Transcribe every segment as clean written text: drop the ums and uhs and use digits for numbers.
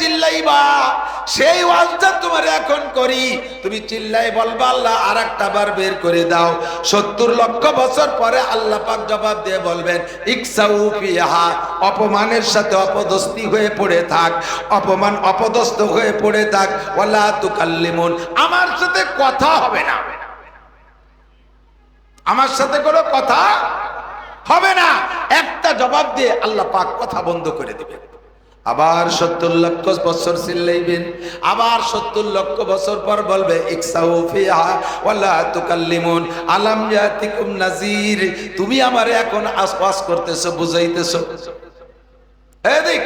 চিল্লাইবা, সেই ওয়াজটা তোমার এখন করি, তুমি চিল্লাই বলবা আল্লাহ আরেকটা বার বের করে দাও। 70 লক্ষ বছর পরে আল্লাহ পাক জবাব দিয়ে বলবেন ইকসাউ ফিহা, অপমানের সাথে অপদস্থি হয়ে পড়ে থাক, অপমান অপদস্থ হয়ে পড়ে থাক, ওয়ালা তুকাল্লিমুন, আমার সাথে কথা হবে না, আমার সাথে কোনো কথা হবে না। একটা জবাব দিয়ে আল্লাহ পাক কথা বন্ধ করে দিবেন। আবার 70 লক্ষ বছর চিল্লাইবেন, আবার 70 লক্ষ বছর পর বলবে ইকসাউ ফিহা ওয়ালা তুকাল্লিমুন আলাম ইয়াতিকুম নাযীর, তুমি আমারে এখন আওয়াজ করতেছো, বুঝাইতেছো। এই দেখ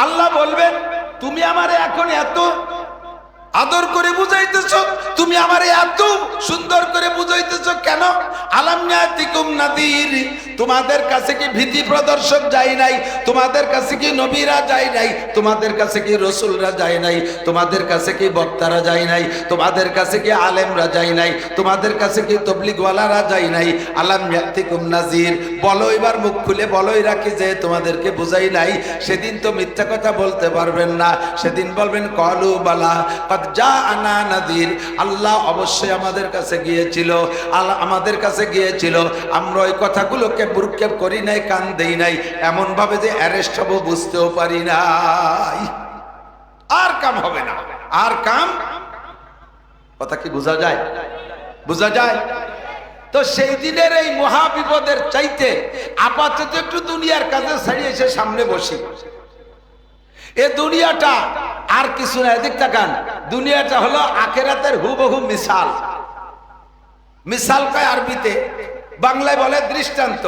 আল্লাহ বলবেন তুমি আমারে এখন এত আদর করে বুঝাইতেছো, তুমি আমারে এত সুন্দর করে বুঝাইতেছো কেন? আলাম ইয়াতিকুম নাযীর, তোমাদের কাছে কি ভীতি প্রদর্শক যায় নাই? তোমাদের কাছে কি নবীরা যায় নাই? তোমাদের কাছে কি রাসূলরা যায় নাই? তোমাদের কাছে কি বক্তারা যায় নাই? তোমাদের কাছে কি আলেমরা যায় নাই? তোমাদের কাছে কি তাবলীগওয়ালারা যায় নাই? আলাম ইয়াতিকুম নাযীর, বলো এবার মুখ খুলে বলোই রাখি যে তোমাদেরকে বুঝাই নাই। সেদিন তো মিথ্যা কথা বলতে পারবেন না, সেদিন বলবেন ক্বালু বালা কদ জাআনা নাযীর, আল্লাহ অবশ্যই আমাদের কাছে গিয়েছিল, আল্লাহ আমাদের কাছে গিয়েছিল, আমরা ওই কথাগুলোকে ভ্রুক্ষেপ করি নাই, কান দেই নাই, এমন ভাবে যে অ্যারেস্ট হবো বুঝতেও পারি নাই। আর কাম হবে না, আর কাম, কথা কি বোঝা যায়? বোঝা যায়? তো সেই দিনের এই মহা বিপদের চাইতে আপাতত একটু দুনিয়ার কাছে ছাড়িয়ে এসে সামনে বসি। এ দুনিয়াটা আর কিছু না, এদিক তাকান, দুনিয়াটা হলো আখিরাতের হুবহু মিসাল। মিসাল কয় আরবিতে, বাংলায় বলে দৃষ্টান্ত।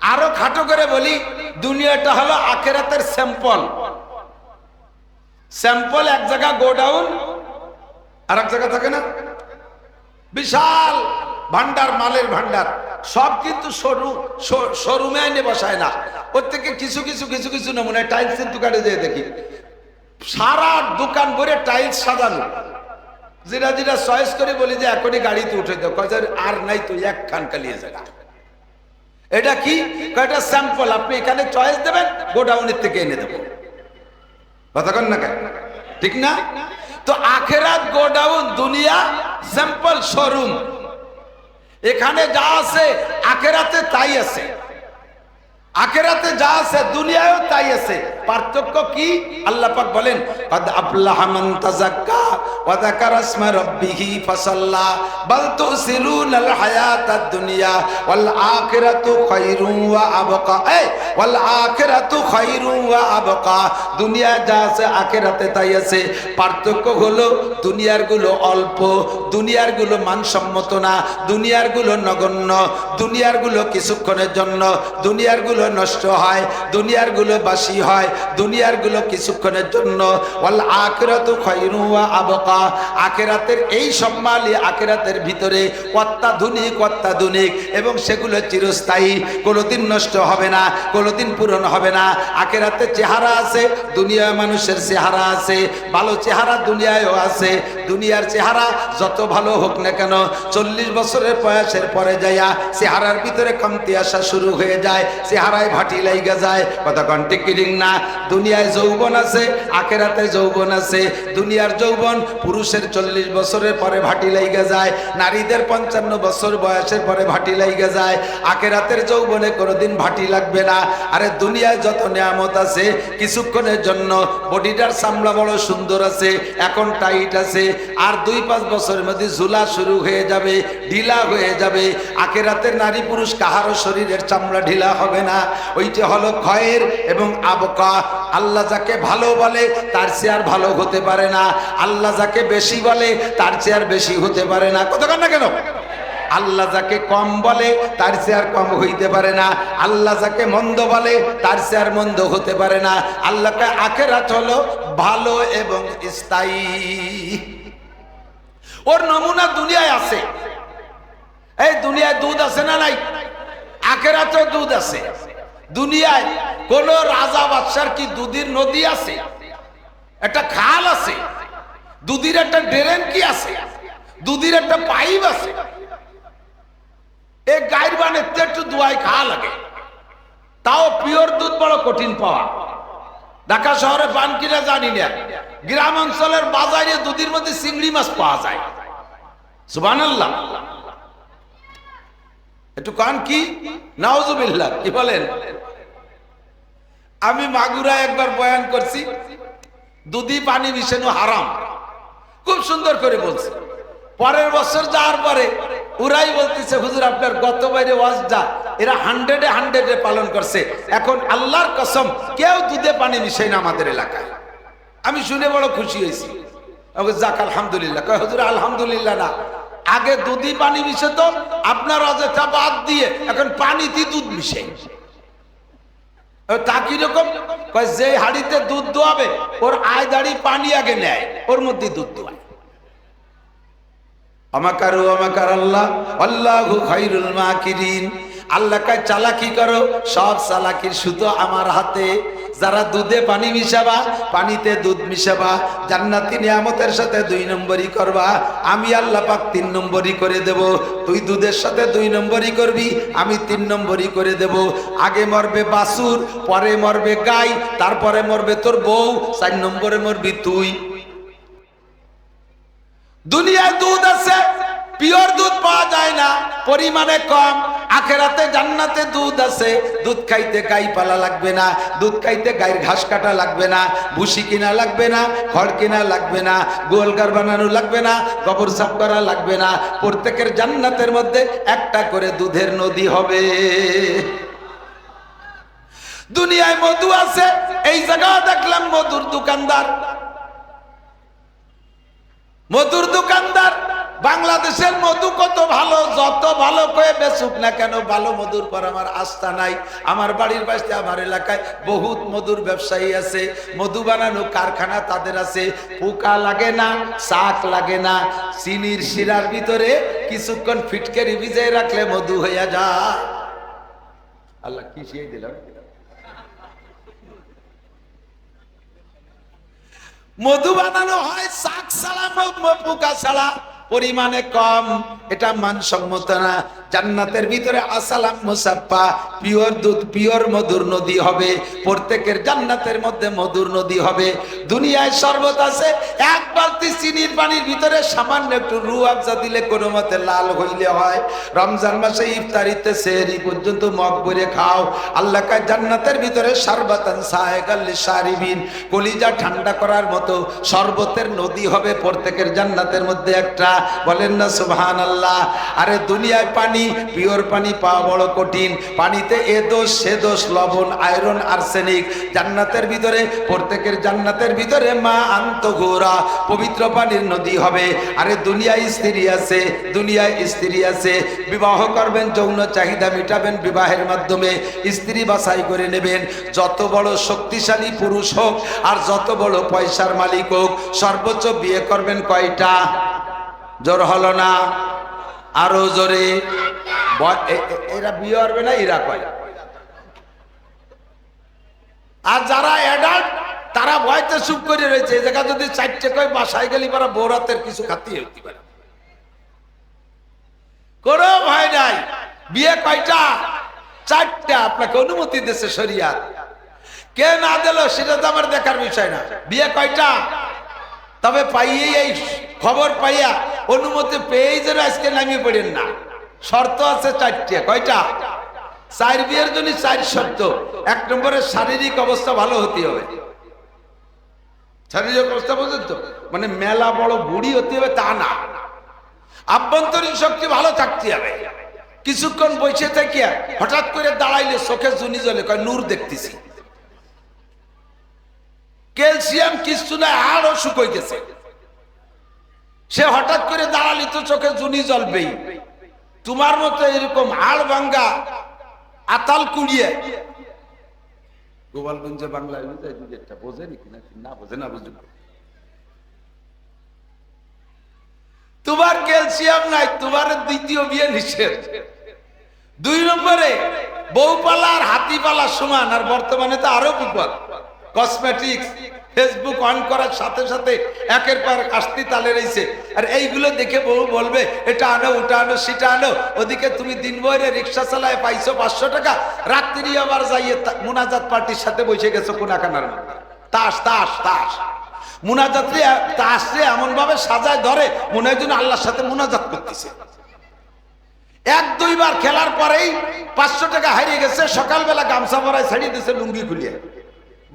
আরো খাটো করে বলি, দুনিয়াটা হলো আখিরাতের স্যাম্পল। স্যাম্পল এক জায়গা গোডাউন, আর এক জায়গা থাকে না বিশাল ভান্ডার, মালের ভান্ডার, সব কিন্তু শোরুমে এনে বসায় না, ওর থেকে কিছু কিছু কিছু কিছু নমুনা। টাইলসের দোকানে যেয়ে দেখি সারা দোকান ভরে টাইলস সাজানো, যেটা যেটা চয়েস করে বলি যে এখনই গাড়িতে উঠে দাও, আর নাই তো একখান কালিয়ে জায়গা। এটা কি? এটা স্যাম্পল, আপনি এখানে চয়েস দেবেন, গোডাউনের থেকে এনে দেবো। কথা কন না কেন? ঠিক না? তো আখিরাত গোডাউন, দুনিয়া স্যাম্পল শোরুম। এখানে যা আছে আখিরাতে তাই আছে, আখিরাতে যা আছে দুনিয়ায়ও তাই আছে। পার্থক্য কি? আল্লাহ পাক বলেন কদ আফলাহা মান তাযাক্কা ওয়া যাকারা ইসমা রাব্বিহি ফাসাল্লা বাল তুসিরুনাল হায়াতাদ দুনিয়া ওয়াল আখিরাতু খায়রুন ওয়া আবকা। ওয়াল আখিরাতু খায়রুন ওয়া আবকা, দুনিয়া যা আছে আখিরাতে তাই আছে। পার্থক্য হলো দুনিয়ার গুলো অল্প, দুনিয়ার গুলো মানসম্মত না, দুনিয়ার গুলো নগণ্য, দুনিয়ার গুলো কিছুক্ষণের জন্য, দুনিয়ার গুলো নষ্ট হয়, দুনিয়ার গুলো বাসি হয়, দুনিয়ার গুলো কিছুক্ষণের জন্য। ওয়াল আখিরাতু খায়রুন ওয়া আবকা, আখিরাতের এই সম্মানই আখিরাতের ভিতরে অত্যাধুনিক এবং সেগুলো চিরস্থায়ী, কোনোদিন নষ্ট হবে না, কোনোদিন পূরণ হবে না। আখিরাতে চেহারা আছে, দুনিয়ায় মানুষের চেহারা আছে, ভালো চেহারা দুনিয়ায়ও আছে। দুনিয়ার চেহারা যত ভালো হোক না কেন, 40 বছরের বয়সের পরে যাইয়া চেহারার ভিতরে কমতি আসা শুরু হয়ে যায়, চেহারায় ভাটি লাইগা যায়। কথা কন ঠিক কি না? দুনিয়ায় যৌবন আছে, আখিরাতে যৌবন আছে। দুনিয়ার যৌবন পুরুষের 40 বছরের পরে ভাটি লাইগা যায়, নারীদের 55 বছর বয়সের পরে ভাটি লাইগা যায়। আখিরাতের যৌবনে কোনোদিন ভাটি লাগবে না। আরে দুনিয়ায় যত নিয়ামত আছে কিছুক্ষণের জন্য, বডিটার চামড়া বড় সুন্দর আছে, এখন টাইট আছে, আর 2-5 বছরের মধ্যে ঝুলা শুরু হয়ে যাবে, ঢিলা হয়ে যাবে। আখিরাতের নারী পুরুষ কাহারও শরীরের চামড়া ঢিলা হবে না। ওইটা হলো খয়ের এবং আবকা। আল্লাহ যাকে ভালো বলে তার চেয়ে আর ভালো হতে পারে না, আল্লাহ যাকে বেশি বলে তার চেয়ে আর বেশি হতে পারে না। কথা কন না কেন? আল্লাহ যাকে কম বলে তার চেয়ে আর কম হইতে পারে না, আল্লাহ যাকে মন্দ বলে তার চেয়ে আর মন্দ হতে পারে না। আল্লাহকে আখিরাত হলো ভালো এবং স্থায়ী। ওর নমুনা দুনিয়ায় আছে। এই দুনিয়ায় দুধ আছে না নাই? আখিরাতেও দুধ আছে। দুনিয়ায় কোন রাজা বাদশার কি দুধের নদী আছে? একটা খাল আছে? দুধের একটা ড্রেন কি আছে? দুধের একটা পাইপ আছে? এই গাইর বানাতে একটু দুয়াই খাওয়া লাগে, তাও পিওর দুধ বড় কঠিন পাওয়া। ঢাকা শহরে পান কিনা জানি না, গ্রাম অঞ্চলের বাজারে দুধের মধ্যে চিংড়ি মাছ পাওয়া যায়। সুবহানাল্লাহ। একটু কান কি নাউজুবিল্লাহ, কি বলেন? আমি মাগুরা একবার বয়ান করছি, দুধি পানি মিশানো হারাম, খুব সুন্দর করে বলছে। পরের বছর যাওয়ার পরে ওরাই বলতেছে, হুজুর আপনার গত বাইরে ওয়াজটা এরা 100-এ পালন করছে, এখন আল্লাহর কসম কেউ দুধে পানি মিশাই না আমাদের এলাকায়। আমি শুনে বড় খুশি হয়েছি। যাক আলহামদুলিল্লাহ। কয় হুজুর আলহামদুলিল্লাহ না, আগে দুধি পানি মিশাত, আপনার অযথা বাদ দিয়ে এখন পানিতে দুধ মিশাই। তা কিরকম? কয় যে হাড়িতে দুধ দোয়াবে ওর আয় দাড়ি পানি আগে নেয়, ওর মধ্যে দুধ দোয়ায়। আমাকারু আমাকার আল্লাহ, আল্লাহু খায়রুল মাকিরিন। আল্লাহ কয় চালাকি করো, সব চালাকির সুতো আমার হাতে। যারা দুধে পানি মিশাবা, পানিতে দুধ মিশাবা, জান্নাতি নিয়ামতের সাথে 2 নম্বরই করবা, আমি আল্লাহ পাক 3 নম্বরই করে দেব। তুই দুধের সাথে 2 নম্বরই করবি, আমি 3 নম্বরই করে দেব। আগে মরবে বাছুর, পরে মরবে গাই, তারপরে মরবে তোর বউ, 4 নম্বরে মরবি তুই। দুনিয়ায় দুধ আছে, পিওর দুধ পাওয়া যায় না, পরিমাণে কম। আখেরাতে জান্নাতে দুধ আছে, দুধ খাইতে গাই পালা লাগবে না, দুধ খাইতে গায়ের ঘাস কাটা লাগবে না, ভুসি কিনা লাগবে না, খড় কিনা লাগবে না, গোয়ালঘর বানানো লাগবে না, গোবর সাফ করা লাগবে না। প্রত্যেকের জান্নাতের মধ্যে একটা করে দুধের নদী হবে। দুনিয়ায় মধু আছে, এই জায়গায় দেখলাম মধুর দোকানদার, মধুর দোকানদার। বাংলাদেশের মধু কত ভালো, যত ভালো করে বেচুক না কেন, ভালো মধুর পর আমার আস্থা নাই। আমার বাড়ির পাশে আমার এলাকায় বহুত মধুর ব্যবসায়ী আছে, মধু বানানো কারখানা তাদের আছে। পোকা লাগে না, শাক লাগে না, চিনির শিরার ভিতরে কিছুক্ষণ ফিটকেরি ভিজিয়ে রাখলে মধু হইয়া যায়। আল্লাহ কি শিখিয়ে দিলাম। মধু বানানো হয় শাক ছাড়া, পোকা ছাড়া, পরিমাণে কম, এটা মানসম্মত না। জান্নাতের ভিতরে আসালাম মুসাফফা, পিওর দুধ, পিওর মধুর নদী হবে। প্রত্যেকের জান্নাতের মধ্যে মধুর নদী হবে। দুনিয়ায় শরবত আছে, এক বালতি চিনির পানির ভিতরে সামান্য একটু রুয়াবজা দিলে কোনো মতে লাল হইলে হয়। রমজান মাসে ইফতারিতে সেহরি পর্যন্ত মগ ভরে খাও। আল্লাহ কয় জান্নাতের ভিতরে শারবাতান সায়গাল লিশারিবিন, কলিজা ঠান্ডা করার মতো শরবতের নদী হবে প্রত্যেকের জান্নাতের মধ্যে একটা। বলেন না সুবহানাল্লাহ। আরে দুনিয়ায় পানি, পিওর পানি পাওয়া বড় কঠিন। পানিতে এ দোষ সে দোষ, লবণ, আয়রন, আর্সেনিক। জান্নাতের ভিতরে, প্রত্যেকের জান্নাতের ভিতরে মা আন্তগোরা, পবিত্র পানির নদী হবে। আরে দুনিয়ায় স্ত্রী আছে, দুনিয়ায় স্ত্রী আছে, বিবাহ করবেন, যৌন চাহিদা মিটাবেন বিবাহের মাধ্যমে, স্ত্রী বাছাই করে নেবেন। যত বড় শক্তিশালী পুরুষ হোক আর যত বড় পয়সার মালিক হোক, সর্বোচ্চ বিয়ে করবেন কয়টা? জোর হলো না, আরো জোরে। এরা বিয়ে করবে না, এরা কয়। আর যারা অ্যাডাল্ট তারা ভয়তে চুপ করে রয়েছে। এই জায়গা যদি 4টে কয়, বাসায় গেলি পারা বৌরাতের কিছু খাতিয়ে হতে পারে, কোনো ভয় নাই। বিয়ে কয়টা? 4টা। আপনাকে অনুমতি দিয়েছে শরিয়াত, কে না দিল সেটা তো আমার দেখার বিষয় না। বিয়ে কয়টা? তবে পাইয়ে, এই খবর পাইয়া অনুমতি পেয়েই যেন আজকে নামিয়ে পড়েন না। শর্ত আছে 4টে। কয়টা? 4 বিয়ের জন্য 4 শর্ত। 1 নম্বরে শারীরিক অবস্থা ভালো হতে হবে। শারীরিক অবস্থা বুঝেন তো, মানে মেলা বড় বুড়ি হতে হবে তা না, আভ্যন্তরীণ শক্তি ভালো থাকতে হবে। কিছুক্ষণ বসে থেকে হঠাৎ করে দাঁড়াইলে চোখে জুনি জ্বলে, কয় নূর দেখতেছি। ক্যালসিয়াম কিছু নাই, হাড়ও শুকিয়ে গেছে, সে হঠাৎ করে দাঁড়ালি তো চোখে জুনি জ্বলবেই। তোমার মতো এরকম হাড় ভাঙ্গা আতাল কুড়িয়ে, গোপালগঞ্জে বাংলায় বোঝেনি কিনা, না বোঝে না, বুঝবে। তোমার ক্যালসিয়াম নাই, তোমার দ্বিতীয় বিয়ে নিষেধ। 2 নম্বরে বউ পালা আর হাতি পালা সমান। আর বর্তমানে তো আরো বিপদ, কসমেটিক্স, ফেসবুক অন করার সাথে সাথে একের পর আসতি তালে রয়েছে। আর এইগুলো দেখে বউ বলবে এটা আনো, ওটা আনো, সেটা আনো। ওদিকে তুমি দিন ভরে রিক্সা চালায় পাইছো 500 টাকা, রাত্রি আবার যাইয়ে মোনাজাত পার্টির সাথে বসে গেছো কোনাখানার মধ্যে। তাস তাস তাস মুনাজাতে তাসে এমন ভাবে সাজায় ধরে মনে হয় যেন আল্লাহর সাথে মুনাজাত করতেছে। এক দুইবার খেলার পরেই 500 টাকা হারিয়ে গেছে, সকালবেলা গামছা পরায় ছাড়িয়ে দিয়েছে লুঙ্গি খুলিয়ে।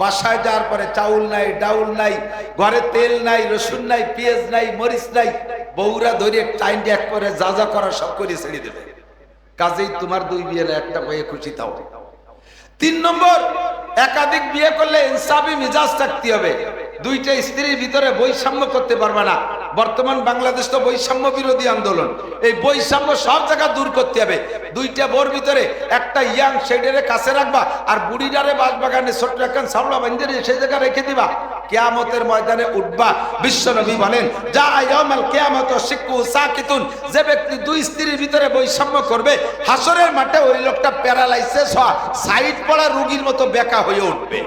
বাসায় যাওয়ার পরে চাউল নাই, ডাউল নাই, ঘরে তেল নাই, রসুন নাই, পেঁয়াজ নাই, মরিচ নাই, বউরা ধরে টাইম এক করে যা যা করা সব করে ছেড়ে দেবে। কাজেই তোমার 2 বিয়ে না, একটা বইয়ে খুশি থাও। 3 নম্বর, একাধিক বিয়ে করলে ইনসাফি মিজাজ থাকতে হবে। 2টা স্ত্রীর ভিতরে বৈষম্য করতে পারবে না। বর্তমান বাংলাদেশ তো বৈষম্য বিরোধী আন্দোলন, এই বৈষম্য সব জায়গা দূর করতে হবে। 2টা বোর ভিতরে একটা ইয়াং শেডের কাছে রাখবা, আর বুড়িডারে বাসবাগানে ছোট্ট একখান সামলা বান্ধে সেই জায়গা রেখে দিবা। কিয়ামতের ময়দানে উঠবা। বিশ্বনবী বলেন, যা ইয়াউমাল কিয়ামত শিকু সাকিতুন, যে ব্যক্তি 2 স্ত্রীর ভিতরে বৈষম্য করবে, হাসরের মাঠে ওই লোকটা প্যারালাইসিস হয়, সাইড পড়া রোগীর মতো বেকা হয়ে উঠবে।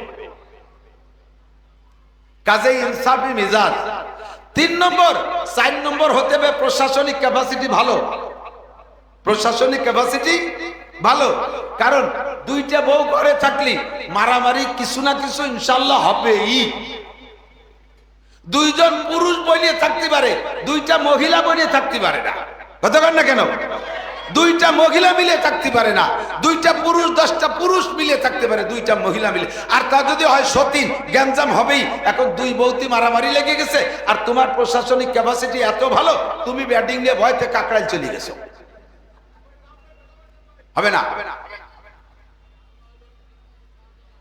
কাজেই ইনসাফি মিজাজ 3 নম্বর। 4 নম্বর হতে হবে প্রশাসনিক ক্যাপাসিটি ভালো। প্রশাসনিক ক্যাপাসিটি ভালো, কারণ 2টা বউ ঘরে থাকলে মারামারি কিছু না কিছু ইনশাআল্লাহ হবেই। 2 জন পুরুষ বনিয়ে থাকতে পারে, 2টা মহিলা বনিয়ে থাকতে পারে না। কথা বলেন না কেন? 2টা মহিলা মিলে থাকতে পারে না, 2টা পুরুষ 10টা পুরুষ মিলে থাকতে পারে, 2টা মহিলা মিলে। আর তা যদি হয় সতীন, গ্যাঞ্জাম হবেই। এখন 2 বউতি মারামারি লেগে গেছে, আর তোমার প্রশাসনিক ক্যাপাসিটি এত ভালো, তুমি ব্যাটিং নিয়ে ভয়তে কাকড়ায় চলে গেছো। হবে না?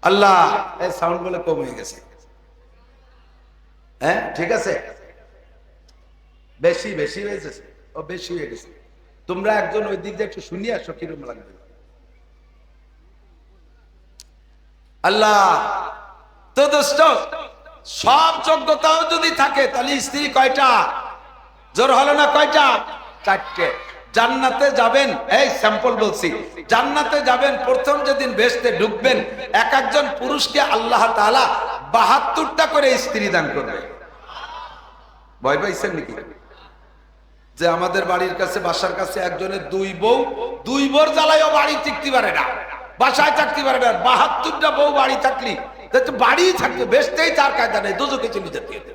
আল্লাহ, এই সাউন্ড বলে কম হয়ে গেছে। হ্যাঁ ঠিক আছে, বেশি বেশি হয়েছে, ও বেশি হয়ে গেছে। তোমরা একজন ওই দিক দিয়ে একটু শুনিয়ে আসো কিরকম লাগবে। আল্লাহ তো দোস্ত, সব যোগ্যতাও যদি থাকে তাহলে স্ত্রী কয়টা? জোর হলো না কয়টা? 4টে। জান্নাতে যাবেন, এই স্যাম্পল বলছি, জান্নাতে যাবেন প্রথম যেদিন বেহেশতে ঢুকবেন, এক একজন পুরুষকে আল্লাহ তাআলা 72টা করে স্ত্রী দান করবে। ভয় পাইছেন নাকি? যে আমাদের বাড়ির কাছে, বাসার কাছে একজনের 2 বউ, 2 বোর জ্বালায়ও বাড়ি টিকতে পারে না, বাসায় থাকতে পারে না। 72টা বউ বাড়ি থাকলি বাড়ি থাকবে, বেহেশতেই তার কায়দা নেই, দোজখে চলে যেতে হবে।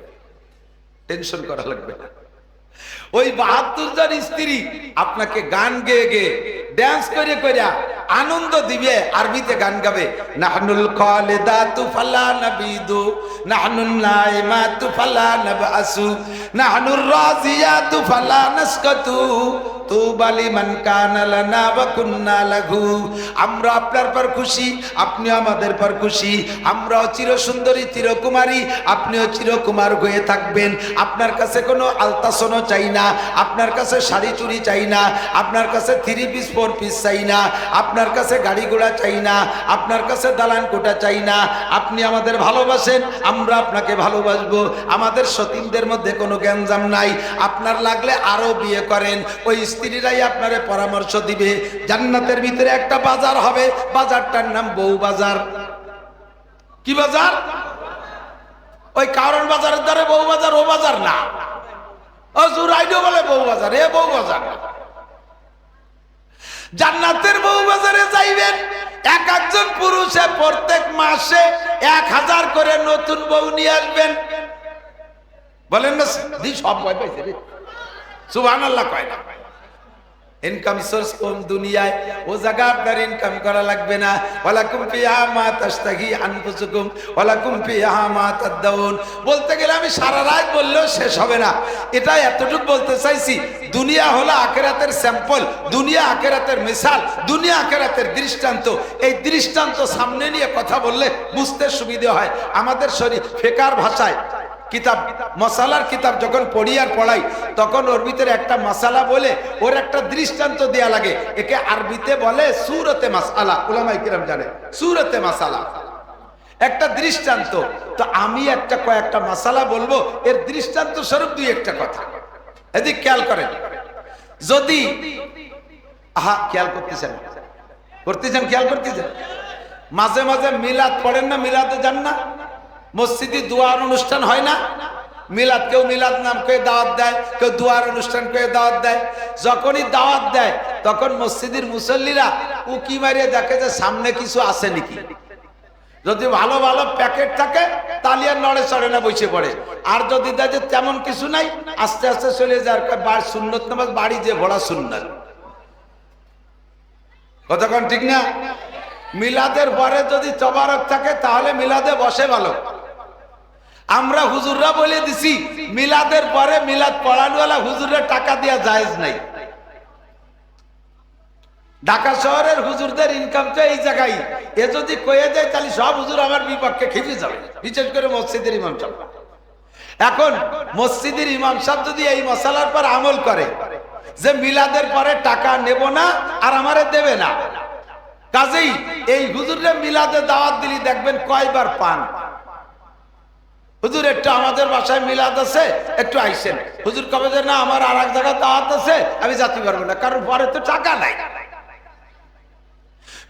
টেনশন করা লাগবে না। ওই 72 জন স্ত্রী আপনাকে গান গেয়ে গেয়ে, ড্যান্স করে করে আনন্দ দিবে। আরবিতে গান গাবে, নাহনুল খালিদাতু ফালা নাবিদু, নাহনুল নাইমাতু ফালা নাবআসু, নাহনুর রাজিয়াতু ফালা নাসকাতু, তুবা লিমান কানা লানা ওয়া কুন্না লাহু। আমরা আপনার পর খুশি, আপনি আমাদের পর খুশি। আমরাও চির সুন্দরী চিরকুমারী, আপনিও চিরকুমার হয়ে থাকবেন। আপনার কাছে কোনো আলতাসনও চাই না, আপনার কাছে শাড়ি চুড়ি চাই না, আপনার কাছে 3 পিস 4 পিস চাই না, আপনার কাছে গাড়ি ঘোড়া চাই না, আপনার কাছে দালান কোঠা চাই না। আপনি আমাদের ভালোবাসেন, আমরা আপনাকে ভালোবাসবো। আমাদের সতীনদের মধ্যে কোনো গ্যাঞ্জাম নাই। আপনার লাগলে আরো বিয়ে করেন, ওই স্ত্রীরাই আপনারে পরামর্শ দিবে। জান্নাতের ভিতরে একটা বাজার হবে, বাজারটার নাম বউ বাজার। কি বাজার? ওই কারণ বাজারের দ্বারা বউ বাজার, ও বাজার না। ও জুরাইডো বলে বউ বাজার, এ বউ বাজার। জান্নাতের বউ বাজারে যাইবেন, এক একজন পুরুষে প্রত্যেক মাসে 1000 করে নতুন বউ নিয়ে আসবেন। বলেন না সব ভয় পাইছে রে, সুবহানাল্লাহ কয় না। ইনকাম সোর্স কম দুনিয়ায়, ও জায়গা আপনার ইনকাম করা লাগবে না। ওয়ালাকুম ফিহা মা তাশতাহি আনফুসুকুম ওয়ালাকুম ফিহা মা তাদাউন। বলতে গেলে আমি সারা রাত বললেও শেষ হবে না। এটা এতটুকু বলতে চাইছি, দুনিয়া হলো আখিরাতের স্যাম্পল, দুনিয়া আখিরাতের মিসাল, দুনিয়া আখিরাতের দৃষ্টান্ত। এই দৃষ্টান্ত সামনে নিয়ে কথা বললে বুঝতে সুবিধা হয়। আমাদের শরীর ফিকহের ভাষায় কিতাব, মশালার কিতাব যখন পড়ি আর পড়াই, তখন ওর ভিতরে একটা মশালা বলে ওর একটা দৃষ্টান্ত দেয়া লাগে। একে আরবিতে বলে সূরতে মাসআলা। উলামায়ে কিরাম জানে সূরতে মাসআলা, একটা দৃষ্টান্ত। তো আমি কয়েকটা মশালা বলবো, এর দৃষ্টান্ত স্বরূপ 2-1টা কথা। এদিক খেয়াল করেন। যদি খেয়াল করতেছেন খেয়াল করতেছেন, মাঝে মাঝে মিলাদ পড়েন না? মিলাদে যান না? মসজিদে দোয়ার অনুষ্ঠান হয় না? মিলাদ, কেউ মিলাদ নাম করে দাওয়াত দেয়, কেউ দোয়ার অনুষ্ঠান করে দাওয়াত দেয়। যখনই দাওয়াত দেয় তখন মসজিদের মুসল্লিরা উকি মারিয়ে দেখে যে সামনে কিছু আছে নাকি। যদি ভালো ভালো প্যাকেট থাকে তাহলে আর নড়ে চড়ে না, বসে পড়ে। আর যদি দেখে তেমন কিছু নাই, আস্তে আস্তে চলে যায়। সুন্নত নামাজ বাড়ি যে ভোড়া সুন্নাত, কতক্ষণ ঠিক না? মিলাদের পরে যদি তবারক থাকে তাহলে মিলাদে বসে ভালো। আমরা হুজুররা বলে দিছি মিলাদের পরে মিলাদ পড়ানোওয়ালা হুজুরের টাকা দেওয়া জায়েজ নাই। ঢাকা শহরের হুজুরদের ইনকাম তো এই জায়গায়। এ যদি কয়ে যায় তাহলে সব হুজুর আমার বিপক্ষে খেপে যাবে, বিশেষ করে মসজিদের ইমাম সাহেব। এখন মসজিদের ইমাম সাহেব যদি এই মশালার পর আমল করে যে মিলাদের পরে টাকা নেব না আর আমারে দেবে না, কাজেই এই হুজুরের মিলাদে দাওয়াত দিলি দেখবেন কয়বার পান, হুজুর একটু আমাদের বাসায় মিলাদ আছে একটু আইসেন। হুজুর কবে যে না আমার আর এক জায়গায় দাওয়াত আছে আমি যেতে পারবো না, কারণ পরে তো টাকা নাই।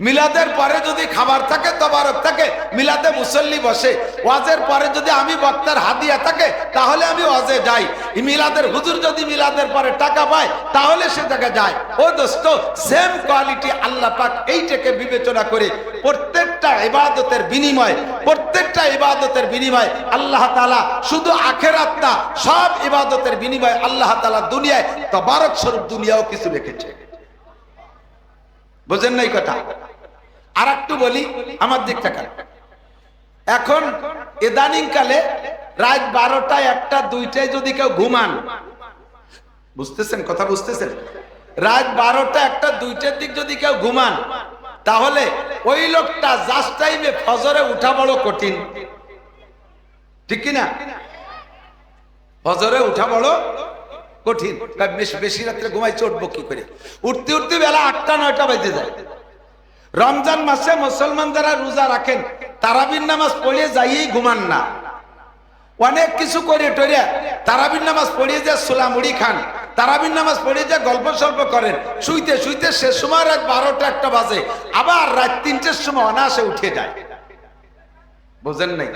মিলাদের পরে যদি খাবার থাকে, তবারক থাকে, মিলাদে মুসল্লি বসে, ওয়াজের পরে যদি আমি বক্তার হাদিয়া থাকে তাহলে আমি ওয়াজে যাই। মিলাদের হুজুর যদি মিলাদের পরে টাকা পায় তাহলে সে জায়গায় যায়। ও দোস্ত, সেম কোয়ালিটি আল্লাহ পাক এইটাকে বিবেচনা করে প্রত্যেকটা ইবাদতের বিনিময়, প্রত্যেকটা ইবাদতের বিনিময় আল্লাহ তাআলা শুধু আখিরাত না, সব ইবাদতের বিনিময় আল্লাহ তাআলা দুনিয়ায় তবারক স্বরূপ দুনিয়াও কিছু রেখেছে। বুঝেন নাই কথা? আর একটু বলি আমার দিক থেকে। এখন ইদানিং কালে রাত 12টা 1টা 2টায় যদি কেউ ঘুমান, বুঝতেছেন কথা? বুঝতেছেন? রাত 12টা 1টা 2টার দিক যদি কেউ ঘুমান তাহলে ওই লোকটা জাস্ট টাইমে ফজরে উঠা বড় কঠিন, ঠিক কিনা? ফজরে উঠা বড় কঠিন। বেশি রাত্রে ঘুমাই চটবো কি করে? উঠতে উঠতে বেলা 8টা 9টা বাজে যায়। রমজান মাসে মুসলমান যারা রোজা রাখেন তারাবির নামাজ পড়ে যাইয়েই ঘুমান না, অনেক কিছু করে টরে তারাবির নামাজ পড়িয়ে যায় সোলা মুড়ি খান, তারাবির নামাজ পড়িয়ে যায় গল্প সল্প করেন, শুইতে শুইতে সে সময় রাত 12টা 1টা বাজে, আবার রাত 3টের সময় অনায়াসে উঠে যায়। বুঝেন নাই?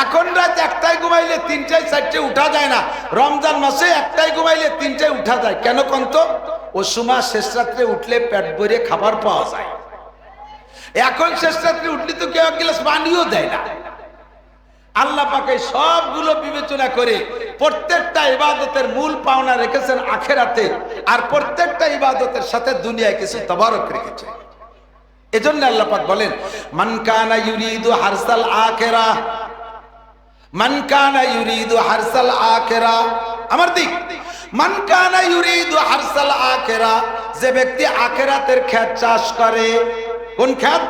এখন রাত 1টায় ঘুমাইলে 3টায় 4টায় উঠা যায় না, রমজান মাসে 1টায় ঘুমাইলে 3টায় উঠা যায়। কেন কন্ত? ও সময় শেষ রাত্রে উঠলে পেট ভরে খাবার পাওয়া যায়। এখন শেষ রাত্রে উঠলে তো কেউ এক গ্লাস পানিও দেয় না। আল্লাহ পাকে সবগুলো বিবেচনা করে প্রত্যেকটা ইবাদতের মূল পাওনা রেখেছেন আখিরাতে, আর প্রত্যেকটা ইবাদতের সাথে দুনিয়ায় কিছু তবারক রেখেছে। এজন্য আল্লাহ পাক বলেন মান কানা ইউরিদু হারসাল আখিরাহ, মান কানা ইউরিদু হারসাল আখিরাহ, আমার দিক, মান কানা ইউরিদু হারসাল আখিরাহ, যে ব্যক্তি আখিরাতের ক্ষেত চাষ করে। কোন ক্ষেত?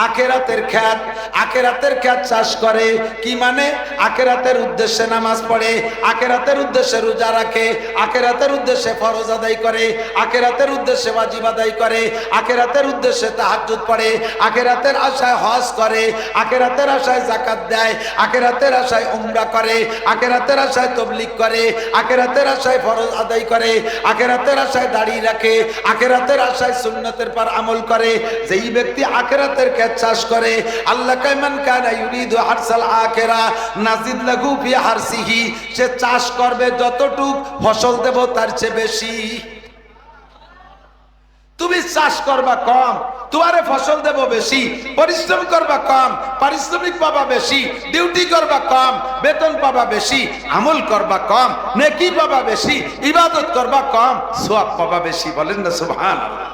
আখিরাতের ক্ষেত। আখিরাতের ক্ষেত চাষ করে কি মানে? আখিরাতের উদ্দেশ্যে নামাজ পড়ে, আখিরাতের উদ্দেশ্যে রোজা রাখে, আখিরাতের উদ্দেশ্যে ফরজ আদায় করে, আখিরাতের উদ্দেশ্যে ওয়াজিব আদায় করে, আখিরাতের উদ্দেশ্যে তাহাজ্জুদ পড়ে, আখিরাতের আশায় হজ করে, আখিরাতের আশায় যাকাত দেয়, আখিরাতের আশায় উমরা করে, আখিরাতের আশায় তাবলীগ করে, আখিরাতের আশায় ফরজ আদায় করে, আখিরাতের আশায় দাড়ি রাখে, আখিরাতের আশায় সুন্নতের পর আমল করে। যেই ব্যক্তি আখিরাতের চাষ করে, আল্লাহ কায়মান কানা ইউরিদু হারসাল আখিরা নাজিদ লাহু ফি হারসিহি, সে চাষ করবে যতটুক ফসল দেব তার চেয়ে বেশি। তুমি চাষ করবা কম, তোমারে ফসল দেব বেশি। পরিশ্রম করবা কম, পারিশ্রমিক পাবা বেশি। ডিউটি করবা কম, বেতন পাবা বেশি। আমল করবা কম, নেকি পাবা বেশি। ইবাদত করবা কম, সওয়াব পাবা বেশি। বলেন না সুবহানাল্লাহ।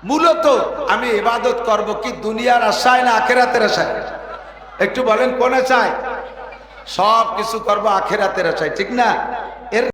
মূলত আমি ইবাদত করব কি দুনিয়ার আশায় না আখিরাতের আশায়? একটু বলেন কোনে চাই? সব কিছু করবো আখিরাতের আশায়, ঠিক না? এর